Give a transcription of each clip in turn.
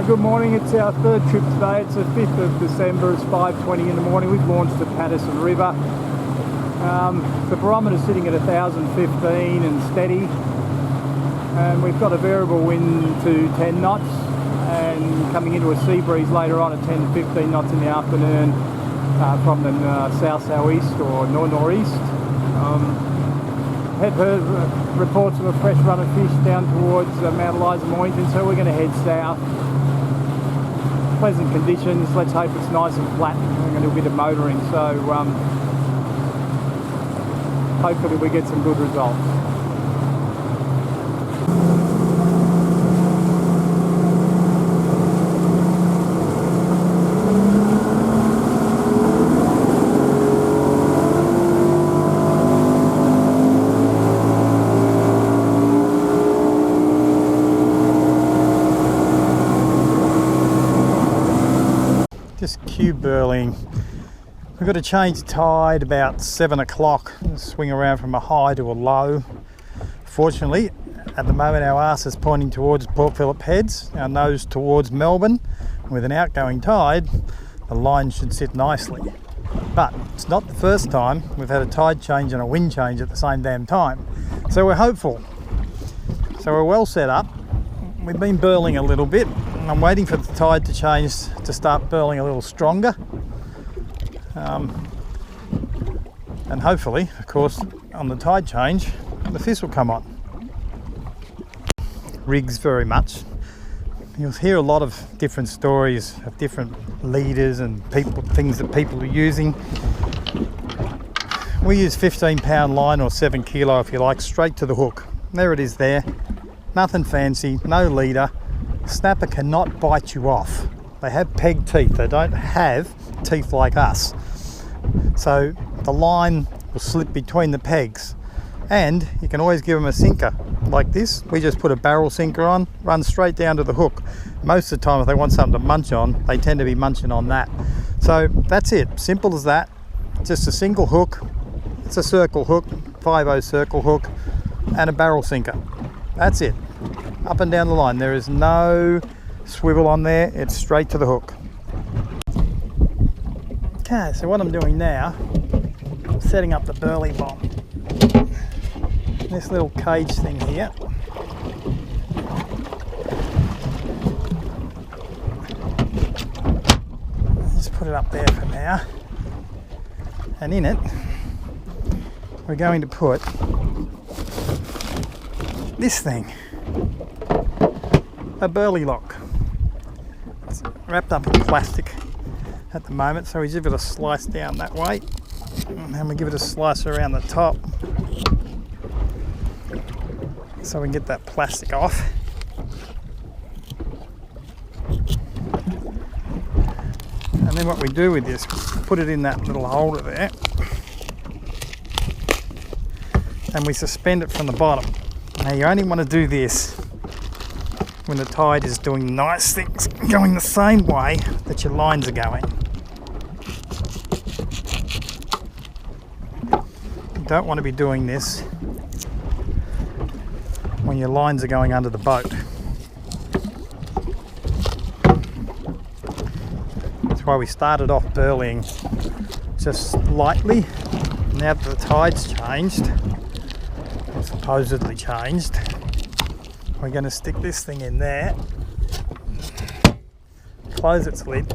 Good morning, it's our third trip today. It's the 5th of December, it's 5:20 in the morning. We've launched at Patterson River. The barometer's sitting at 1,015 and steady, and we've got a variable wind to 10 knots and coming into a sea breeze later on at 10-15 knots in the afternoon from the south-southeast or northeast. Had heard reports of a fresh run of fish down towards Mount Eliza Moyington, so we're going to head south. Pleasant conditions, let's hope it's nice and flat. We're going to do a bit of motoring, so hopefully we get some good results. Just cube burling. We've got to change tide about 7 o'clock, swing around from a high to a low. Fortunately, at the moment our arse is pointing towards Port Phillip Heads, our nose towards Melbourne. With an outgoing tide, the line should sit nicely. But it's not the first time we've had a tide change and a wind change at the same damn time. So we're hopeful. So we're well set up. We've been burling a little bit. I'm waiting for the tide to change to start burling a little stronger. And hopefully, of course, on the tide change, the fish will come on. Rigs very much. You'll hear a lot of different stories of different leaders and things that people are using. We use 15-pound line or 7 kilo if you like, straight to the hook. There it is there. Nothing fancy, no leader. Snapper cannot bite you off. They have peg teeth. They don't have teeth like us. So the line will slip between the pegs, and you can always give them a sinker like this. We just put a barrel sinker on, run straight down to the hook. Most of the time if they want something to munch on, they tend to be munching on that. So that's it, simple as that. Just a single hook. It's a circle hook, 5/0 circle hook, and a barrel sinker. That's it. Up and down the line. There is no swivel on there, it's straight to the hook. Okay, so what I'm doing now, I'm setting up the burley bomb. This little cage thing here. Just put it up there for now. And in it, we're going to put this thing. A burley lock. It's wrapped up in plastic at the moment, so we give it a slice down that way, and then we give it a slice around the top so we can get that plastic off. And then what we do with this, put it in that little holder there, and we suspend it from the bottom. Now you only want to do this when the tide is doing nice things, going the same way that your lines are going. You don't want to be doing this when your lines are going under the boat. That's why we started off burling just lightly. Now that the tide's changed, or supposedly changed, we're going to stick this thing in there, close its lid,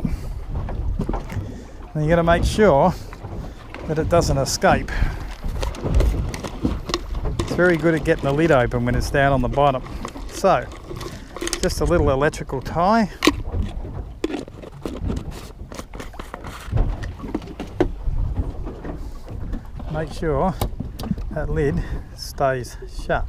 and you've got to make sure that it doesn't escape. It's very good at getting the lid open when it's down on the bottom. So, just a little electrical tie. Make sure that lid stays shut.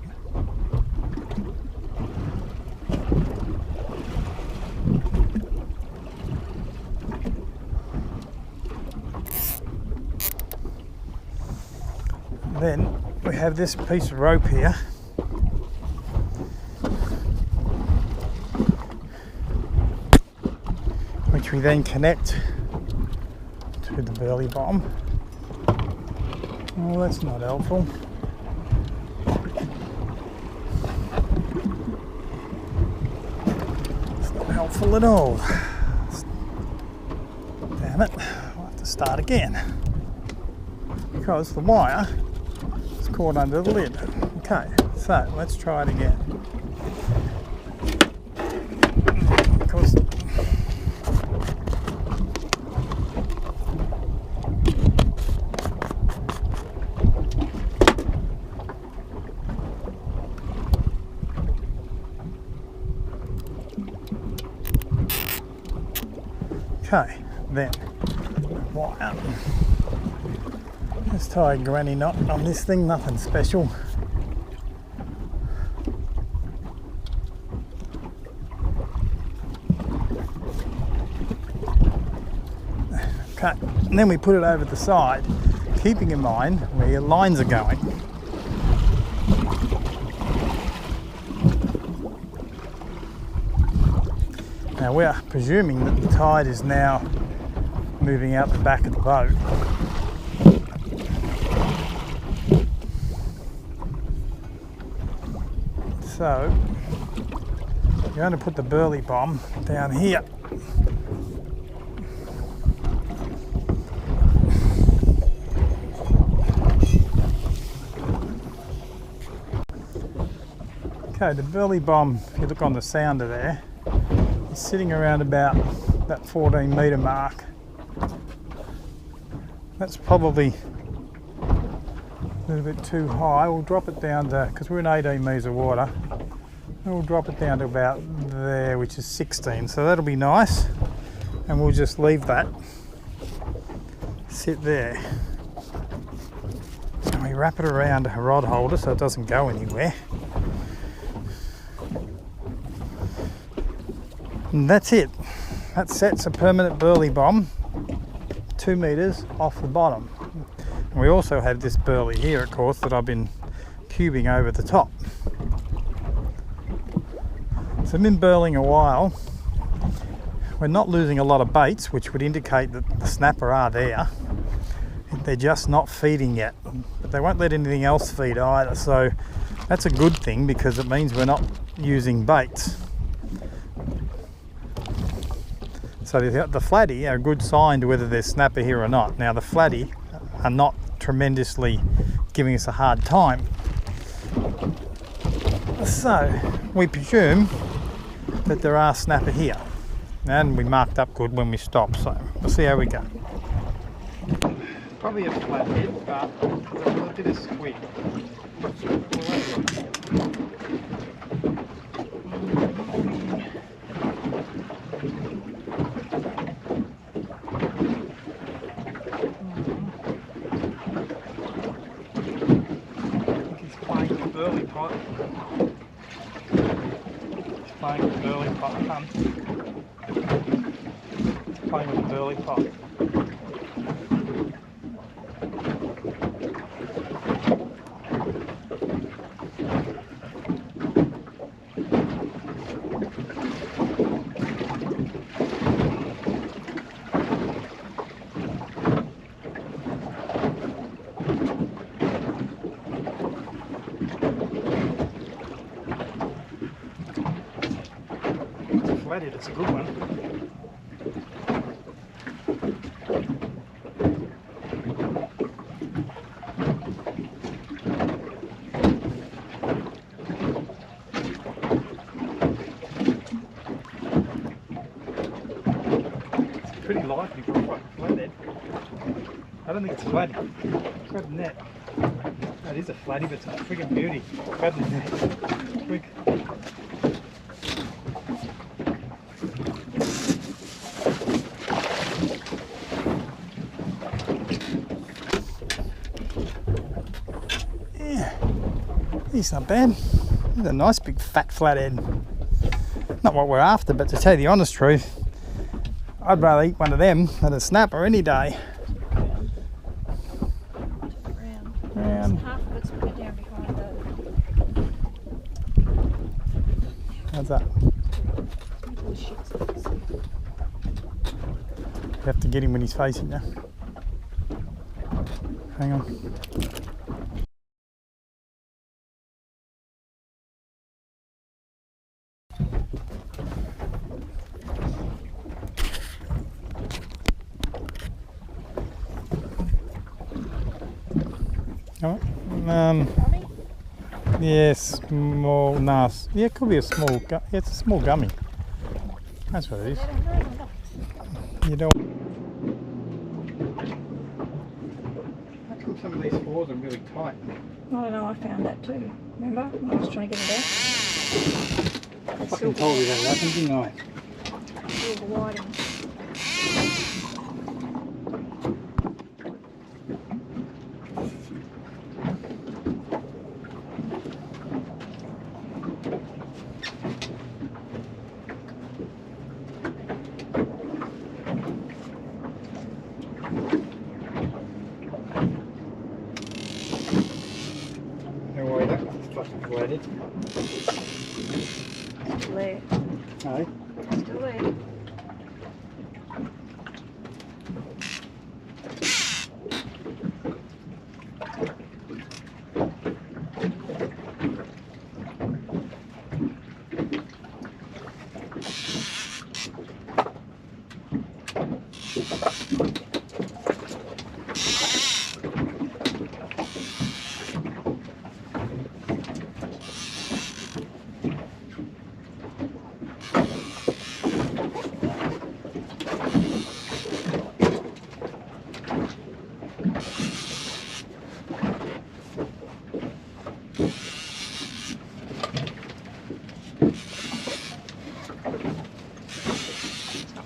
Then we have this piece of rope here, which we then connect to the burley bomb. Well, that's not helpful. It's not helpful. full it all. Damn it, I'll have to start again because the wire is caught under the lid. Okay, so let's try it again. Because okay, then wire. Let's tie a granny knot on this thing, nothing special. Okay, and then we put it over the side, keeping in mind where your lines are going. Now we are presuming that the tide is now moving out the back of the boat. So I'm going to put the burley bomb down here. Okay, the burley bomb, if you look on the sounder there, is sitting around about that 14 metre mark. That's probably a little bit too high. We'll drop it down to, because we're in 18 metres of water, we'll drop it down to about there, which is 16. So that'll be nice. And we'll just leave that sit there. And we wrap it around a rod holder so it doesn't go anywhere. And that's it. That sets a permanent burley bomb 2 metres off the bottom. And we also have this burley here, of course, that I've been cubing over the top. So I've been burling a while. We're not losing a lot of baits, which would indicate that the snapper are there. They're just not feeding yet. But they won't let anything else feed either. So that's a good thing because it means we're not using baits. So the flatty are a good sign to whether there's snapper here or not. Now the flatty are not tremendously giving us a hard time. So we presume that there are snapper here. And we marked up good when we stopped, so we'll see how we go. Probably a flathead, but there's a bit of squid. Burley pot. He's playing with the burley pot, hun. He's playing with the burley pot. Flathead, it's a good one. It's pretty lively for a fucking flathead. I don't think it's a flatty. Grab the net. That is a flatty, but it's a friggin' beauty. Grab the net. Quick. He's not bad. He's a nice big fat flathead. Not what we're after, but to tell you the honest truth, I'd rather eat one of them than a snapper any day. Round. Half of it's put down behind the... How's that? You have to get him when he's facing you. Hang on. Oh, yeah, small, nice. Yeah, it could be a small, yeah, it's a small gummy. That's what it is. You don't. How come some of these floors are really tight? I don't know, I found that too. Remember? I was trying to get it out. I fucking told you that happened, didn't I? Silver whitings. Don't worry, that one's fucking flooded. Still there. No. Still there.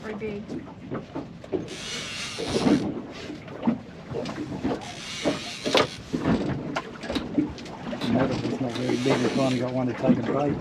Very big. Notice it's not very big. We finally got one to take a bait.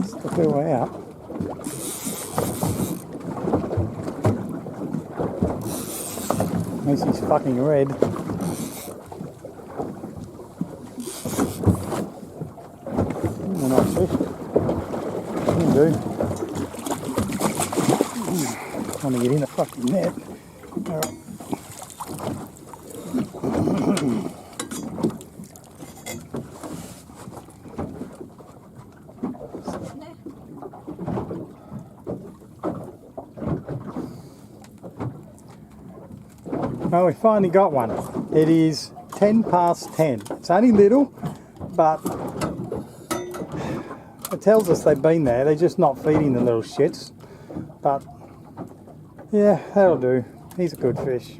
It's the wheel way out. At least he's fucking red. A nice fish. Will do. Trying to get in the fucking net. Alright. Well, we finally got one. It is 10 past 10. It's only little, but it tells us they've been there. They're just not feeding the little shits. But yeah, that'll do. He's a good fish.